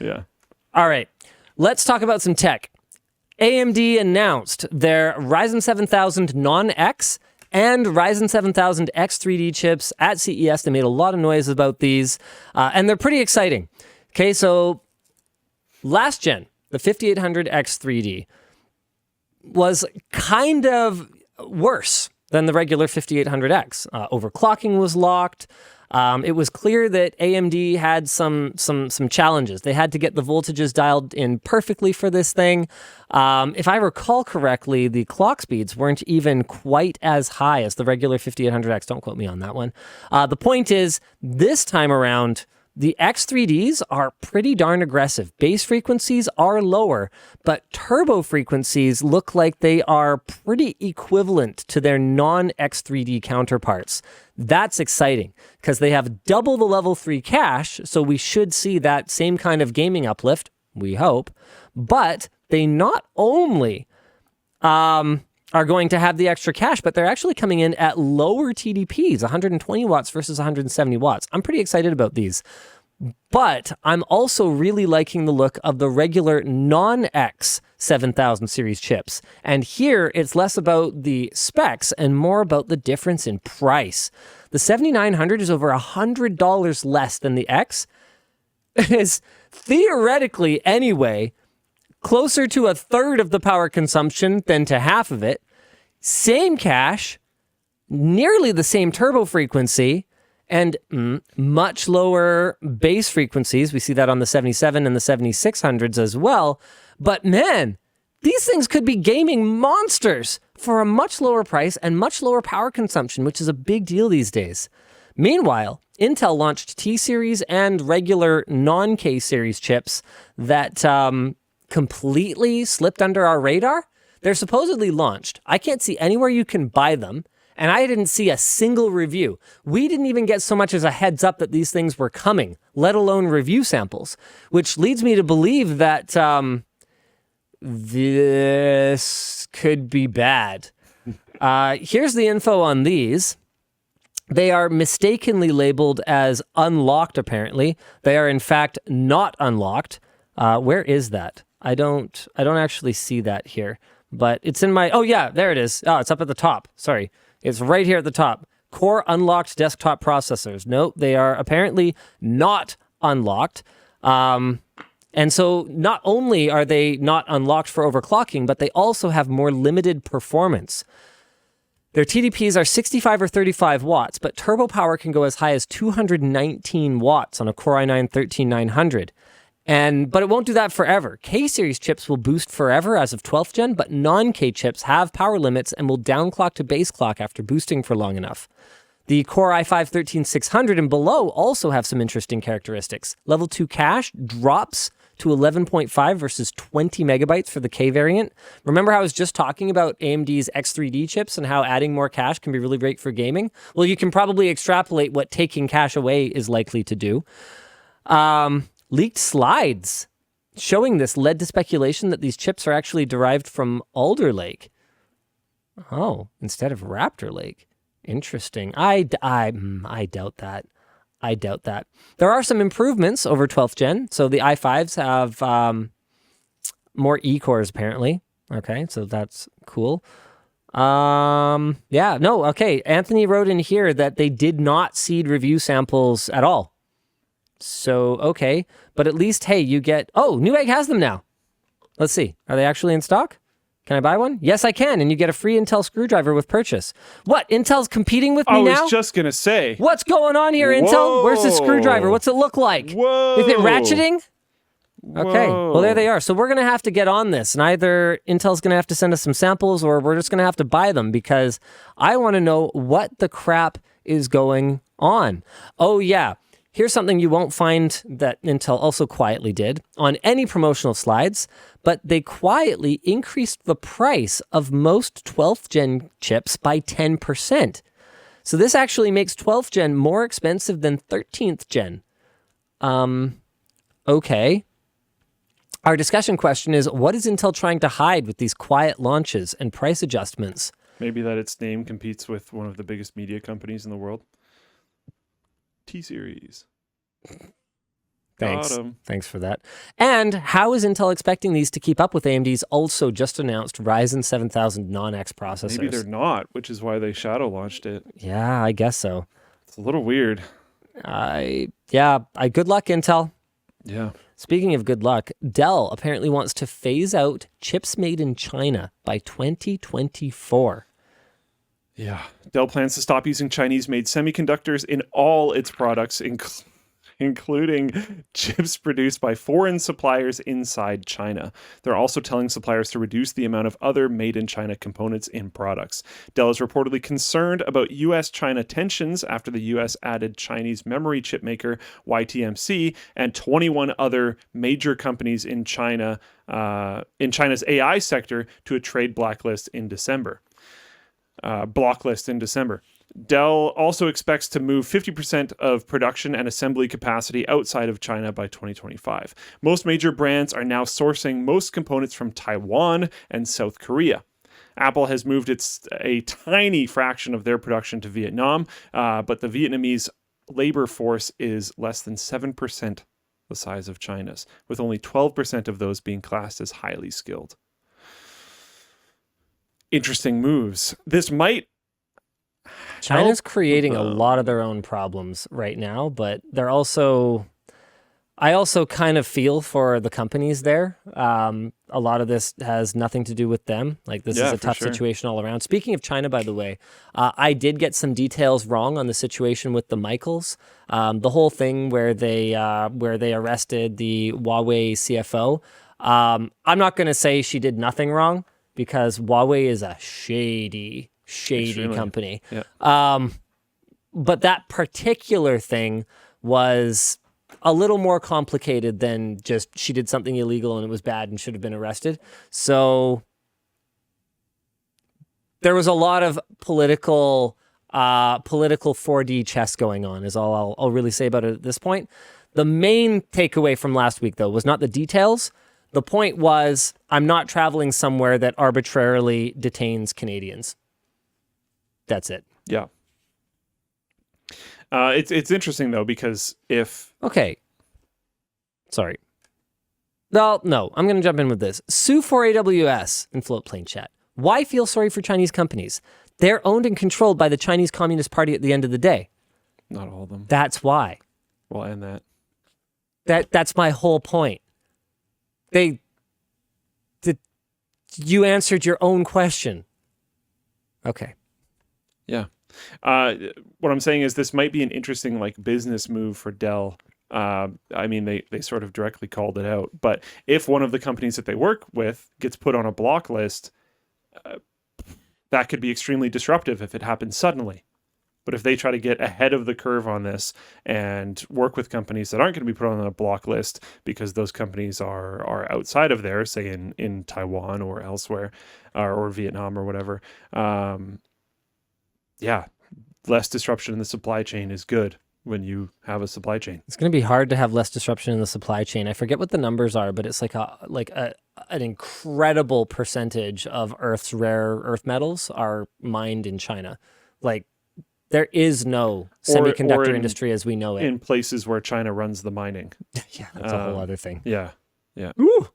Yeah. All right, let's talk about some tech. AMD announced their Ryzen 7000 Non-X and Ryzen 7000 X3D chips at CES. They made a lot of noise about these, and they're pretty exciting. Okay, so last gen, the 5800 X3D, was kind of worse than the regular 5800X. Overclocking was locked. It was clear that AMD had some challenges. They had to get the voltages dialed in perfectly for this thing. If I recall correctly, the clock speeds weren't even quite as high as the regular 5800X. Don't quote me on that one. The point is, this time around, the X3Ds are pretty darn aggressive. Base frequencies are lower, but turbo frequencies look like they are pretty equivalent to their non-X3D counterparts. That's exciting because they have double the level 3 cache, so we should see that same kind of gaming uplift, we hope, but they not only are going to have the extra cache, but they're actually coming in at lower TDPs, 120 watts versus 170 watts. I'm pretty excited about these. But I'm also really liking the look of the regular non-X 7000 series chips. And here, it's less about the specs and more about the difference in price. The 7900 is over $100 less than the X. It is theoretically, anyway, closer to a third of the power consumption than to half of it. Same cache, nearly the same turbo frequency, and much lower base frequencies. We see that on the 77 and the 7600s as well. But man, these things could be gaming monsters for a much lower price and much lower power consumption, which is a big deal these days. Meanwhile, Intel launched T-Series and regular non-K series chips that completely slipped under our radar. They're supposedly launched. I can't see anywhere you can buy them, and I didn't see a single review. We didn't even get so much as a heads up that these things were coming, let alone review samples, which leads me to believe that this could be bad. Here's the info on these. They are mistakenly labeled as unlocked, apparently. They are, in fact, not unlocked. Where is that? I don't actually see that here. But it's in my... Oh, yeah, there it is. Oh, it's up at the top. Sorry. It's right here at the top. Core unlocked desktop processors. Nope, they are apparently not unlocked. And so not only are they not unlocked for overclocking, but they also have more limited performance. Their TDPs are 65 or 35 watts, but turbo power can go as high as 219 watts on a Core i9-13900. But it won't do that forever. K-series chips will boost forever as of 12th gen, but non-K chips have power limits and will downclock to base clock after boosting for long enough. The Core i5-13600 and below also have some interesting characteristics. Level 2 cache drops to 11.5 versus 20 megabytes for the K variant. Remember how I was just talking about AMD's X3D chips and how adding more cache can be really great for gaming? Well, you can probably extrapolate what taking cache away is likely to do. Leaked slides showing this led to speculation that these chips are actually derived from Alder Lake. Oh, instead of Raptor Lake. Interesting. I doubt that. I doubt that. There are some improvements over 12th gen. So the i5s have more E-cores apparently. Okay, so that's cool. Yeah, no, okay. Anthony wrote in here that they did not seed review samples at all. So, okay. But at least, hey, you get... Oh, Newegg has them now. Let's see. Are they actually in stock? Can I buy one? Yes, I can. And you get a free Intel screwdriver with purchase. What? Intel's competing with me now? I was just going to say. What's going on here, Whoa. Intel? Where's the screwdriver? What's it look like? Whoa. Is it ratcheting? Okay. Whoa. Well, there they are. So we're going to have to get on this. And either Intel's going to have to send us some samples or we're just going to have to buy them because I want to know what the crap is going on. Oh, yeah. Here's something you won't find that Intel also quietly did on any promotional slides, but they quietly increased the price of most 12th gen chips by 10%. So this actually makes 12th gen more expensive than 13th gen. Okay. Our discussion question is, what is Intel trying to hide with these quiet launches and price adjustments? Maybe that its name competes with one of the biggest media companies in the world. T-Series. Thanks. Got 'em. Thanks for that. And how is Intel expecting these to keep up with AMD's also just announced Ryzen 7000 non-X processors? Maybe they're not, which is why they shadow launched it. Yeah, I guess so. It's a little weird. Good luck, Intel. Yeah. Speaking of good luck, Dell apparently wants to phase out chips made in China by 2024. Yeah. Dell plans to stop using Chinese-made semiconductors in all its products, including chips produced by foreign suppliers inside China. They're also telling suppliers to reduce the amount of other made-in-China components in products. Dell is reportedly concerned about U.S.-China tensions after the U.S. added Chinese memory chip maker YTMC and 21 other major companies in China, in China's AI sector, to a trade blacklist in December. Dell also expects to move 50% of production and assembly capacity outside of China by 2025. Most major brands are now sourcing most components from Taiwan and South Korea. Apple has moved a tiny fraction of their production to Vietnam, but the Vietnamese labor force is less than 7% the size of China's, with only 12% of those being classed as highly skilled. Interesting moves. This might China's creating a lot of their own problems right now, but they're also, I also kind of feel for the companies there. A lot of this has nothing to do with them. Like, this is a tough situation all around. Speaking of China, by the way, I did get some details wrong on the situation with the Michaels. The whole thing where they arrested the Huawei CFO. I'm not going to say she did nothing wrong, because Huawei is a shady Extremely. company. Yeah. But that particular thing was a little more complicated than just she did something illegal and it was bad and should have been arrested. So there was a lot of political 4D chess going on, is all I'll really say about it at this point. The main takeaway from last week, though, was not the details. The point was, I'm not traveling somewhere that arbitrarily detains Canadians. That's it. Yeah. It's interesting, though, because if... Okay. Sorry. No, I'm going to jump in with this. Sue for AWS in Floatplane Chat. Why feel sorry for Chinese companies? They're owned and controlled by the Chinese Communist Party at the end of the day. Not all of them. That's why. Well, and that. That's my whole point. You answered your own question. Okay. Yeah. What I'm saying is this might be an interesting business move for Dell. I mean, they sort of directly called it out. But if one of the companies that they work with gets put on a block list, that could be extremely disruptive if it happens suddenly. But if they try to get ahead of the curve on this and work with companies that aren't going to be put on a block list because those companies are outside of there, say in Taiwan or elsewhere, or Vietnam or whatever, less disruption in the supply chain is good when you have a supply chain. It's going to be hard to have less disruption in the supply chain. I forget what the numbers are, but it's like an incredible percentage of Earth's rare earth metals are mined in China. Like, there is no semiconductor industry as we know it. In places where China runs the mining. Yeah, that's a whole other thing. Yeah. Yeah. Ooh.